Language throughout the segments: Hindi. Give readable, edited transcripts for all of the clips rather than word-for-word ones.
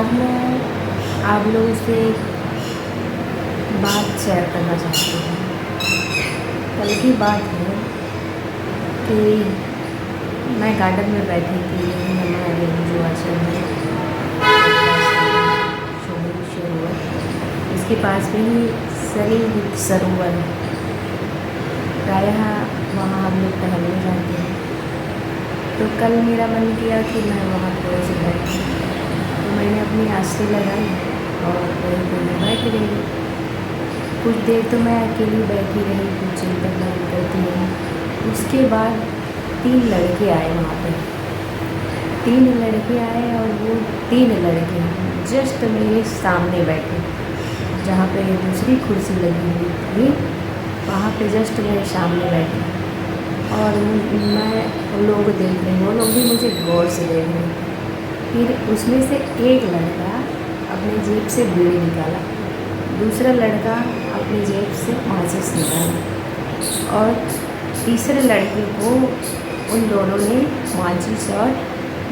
आज मैं आप लोगों से एक बात शेयर करना चाहती हूँ। कल की बात है कि मैं गार्डन में बैठी थी। हमारे जो आश्रम है सरोवर, इसके पास में ही सरिंग सरोवर है। प्रायः वहाँ हम लोग टहलने जाते हैं। तो कल मेरा मन किया कि मैं वहाँ थोड़े से बैठी, तो मैंने अपनी आस्ती लगाई और वहीं पर मैं बैठ गई। कुछ देर तो मैं अकेली बैठी रही, कुछ चिंतन नहीं करती रही। उसके बाद 3 लड़के आए वहाँ पर। 3 लड़के आए और वो 3 लड़के जस्ट मेरे सामने बैठे, जहाँ पे दूसरी कुर्सी लगी हुई थी वहाँ पे जस्ट मेरे सामने बैठे। और मैं उन लोगों को देख रही हूँ, वो लोग भी मुझे गौर से देख रहे हैं। फिर उसमें से एक लड़का अपने जेब से बीड़ी निकाला, दूसरा लड़का अपनी जेब से माचिस निकाला और तीसरे लड़के को उन दोनों ने माचिस और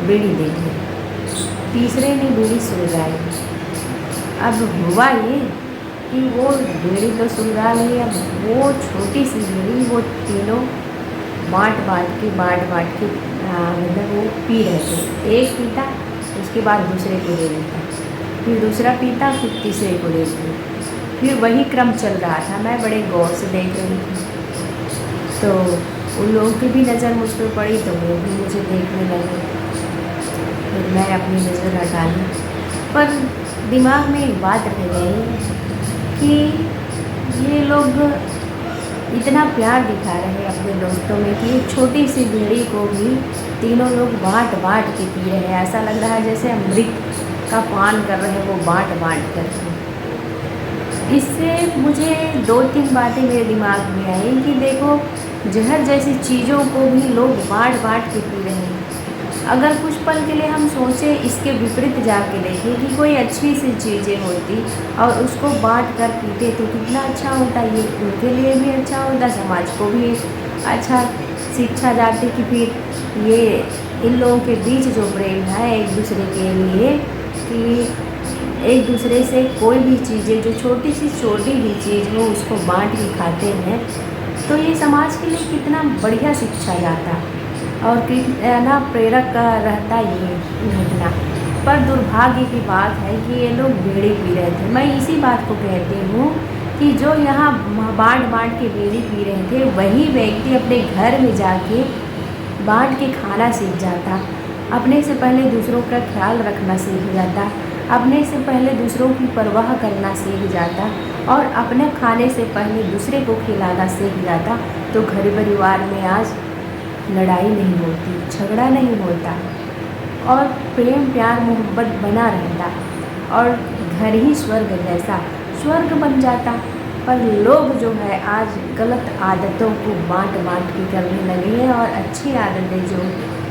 बीड़ी दे दी। तीसरे ने बीड़ी सुलगाई। अब हुआ ये कि वो बीड़ी तो सुलगा ली, अब वो छोटी सी बीड़ी वो तीनों बाँट के मतलब वो पी रहे थे। एक पीता, उसके बाद दूसरे को दे देता, फिर दूसरा पीता, फिर तीसरे को दे देता। फिर वही क्रम चल रहा था। मैं बड़े गौर से देख रही थी। तो उन लोगों की भी नज़र मुझ पर पड़ी, तो वो भी मुझे देखने लगे। फिर मैं अपनी नज़र हटा ली, पर दिमाग में एक बात रह गई कि ये लोग इतना प्यार दिखा रहे हैं अपने दोस्तों में कि एक छोटी सी बीड़ी को भी तीनों लोग बाँट के पी रहे हैं। ऐसा लग रहा है जैसे अमृत का पान कर रहे हैं वो बाँट करके। इससे मुझे 2-3 बातें मेरे दिमाग में आई कि देखो, जहर जैसी चीज़ों को भी लोग बाँट के पी रहे हैं। अगर कुछ पल के लिए हम सोचें, इसके विपरीत जाके देखें कि कोई अच्छी सी चीज़ें होती और उसको बाँट कर पीते तो कितना अच्छा होता। ये उनके लिए भी अच्छा होता, समाज को भी अच्छा शिक्षा जाती कि फिर ये इन लोगों के बीच जो प्रेम है एक दूसरे के लिए, कि एक दूसरे से कोई भी चीज़ें जो छोटी भी चीज़ हो उसको बाँट के खाते हैं, तो ये समाज के लिए कितना बढ़िया शिक्षा जाता और कितना प्रेरक रहता ये घटना। पर दुर्भाग्य की बात है कि ये लोग बीड़ी पी रहे थे। मैं इसी बात को कहती हूँ कि जो यहाँ बाँट के बीड़ी पी रहे थे, वही व्यक्ति अपने घर में जाके बाँट के खाना सीख जाता, अपने से पहले दूसरों का ख्याल रखना सीख जाता, अपने से पहले दूसरों की परवाह करना सीख जाता और अपने खाने से पहले दूसरे को खिलाना सीख जाता, तो घर परिवार में आज लड़ाई नहीं होती, झगड़ा नहीं होता और प्रेम प्यार मोहब्बत बना रहता और घर ही स्वर्ग जैसा स्वर्ग बन जाता। पर लोग जो है आज गलत आदतों को बाँट के करने लगे हैं और अच्छी आदतें जो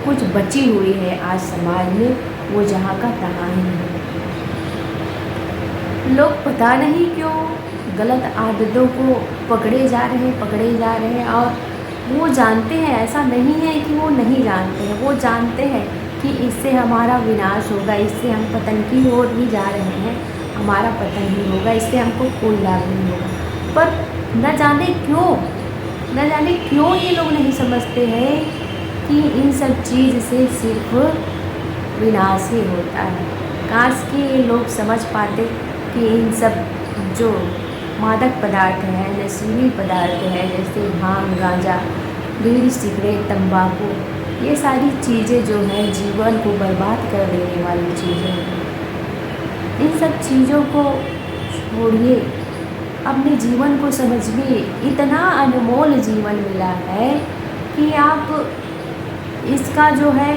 कुछ बची हुई है आज समाज में, वो जहाँ का तहाँ ही है। लोग पता नहीं क्यों गलत आदतों को पकड़े जा रहे हैं और वो जानते हैं, ऐसा नहीं है कि वो नहीं जानते हैं, वो जानते हैं कि इससे हमारा विनाश होगा, इससे हम पतन की ओर ही जा रहे हैं, हमारा पतन ही होगा, इससे हमको कोई लाभ नहीं होगा। पर न जाने क्यों ये लोग नहीं समझते हैं कि इन सब चीज़ से सिर्फ विनाश ही होता है। काश कि ये लोग समझ पाते कि इन सब जो मादक पदार्थ हैं, नशीली पदार्थ हैं, जैसे भांग, गांजा, बीड़ी, सिगरेट, तंबाकू, ये सारी चीज़ें जो हैं जीवन को बर्बाद कर देने वाली चीज़ें हैं। इन सब चीज़ों को छोड़िए, अपने जीवन को समझिए। इतना अनमोल जीवन मिला है कि आप इसका जो है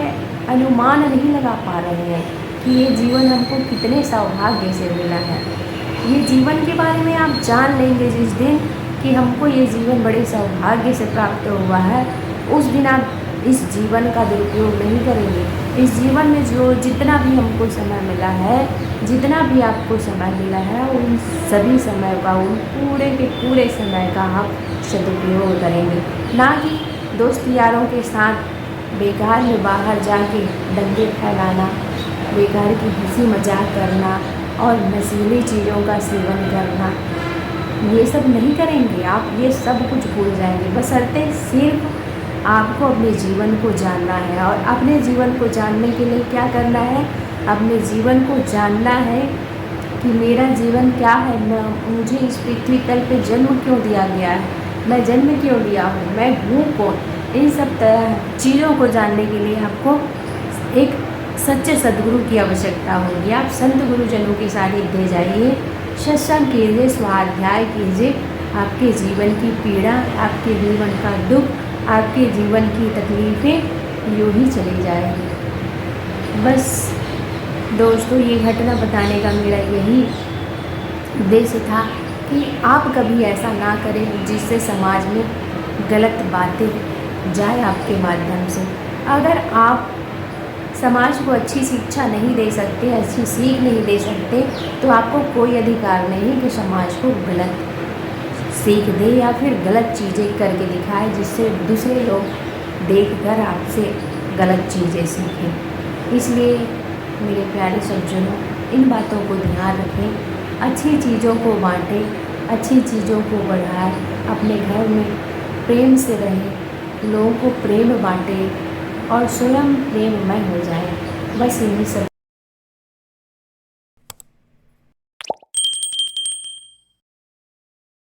अनुमान नहीं लगा पा रहे हैं कि ये जीवन हमको कितने सौभाग्य से मिला है। ये जीवन के बारे में आप जान लेंगे जिस दिन कि हमको ये जीवन बड़े सौभाग्य से प्राप्त हुआ है, उस दिन आप इस जीवन का दुरुपयोग नहीं करेंगे। इस जीवन में जो जितना भी हमको समय मिला है, जितना भी आपको समय मिला है, उन सभी समय का, उन पूरे के पूरे समय का आप सदुपयोग करेंगे, ना कि दोस्त यारों के साथ बेकार में बाहर जाके दंगे फैलाना बेकार की हंसी मजाक करना और नशीली चीज़ों का सेवन करना, ये सब नहीं करेंगे आप, ये सब कुछ भूल जाएंगे। बशर्ते सिर्फ आपको अपने जीवन को जानना है। और अपने जीवन को जानने के लिए क्या करना है? अपने जीवन को जानना है कि मेरा जीवन क्या है, मुझे इस पृथ्वी तल पे जन्म क्यों दिया गया है, मैं जन्म क्यों लिया हूँ, मैं हूँ कौन। इन सब चीज़ों को जानने के लिए आपको एक सच्चे सद्गुरु की आवश्यकता होगी। आप संत गुरुजनों के सानिध्य जाइए, सत्संग कीजिए, स्वाध्याय कीजिए। आपके जीवन की पीड़ा, आपके जीवन का दुख, आपके जीवन की तकलीफ़ें यूँ ही चली जाएगी। बस दोस्तों, ये घटना बताने का मेरा यही उद्देश्य था कि आप कभी ऐसा ना करें जिससे समाज में गलत बातें जाए आपके माध्यम से। अगर आप समाज को अच्छी शिक्षा नहीं दे सकते, अच्छी सीख नहीं दे सकते, तो आपको कोई अधिकार नहीं कि समाज को गलत सीख दे या फिर गलत चीज़ें करके दिखाए जिससे दूसरे लोग देखकर आपसे गलत चीज़ें सीखें। इसलिए मेरे प्यारे सज्जनों, इन बातों को ध्यान रखें, अच्छी चीज़ों को बांटें, अच्छी चीज़ों को बढ़ाएं, अपने घर में प्रेम से रहें, लोगों को प्रेम बांटें और स्वयं प्रेममय हो जाएं। बस यही सब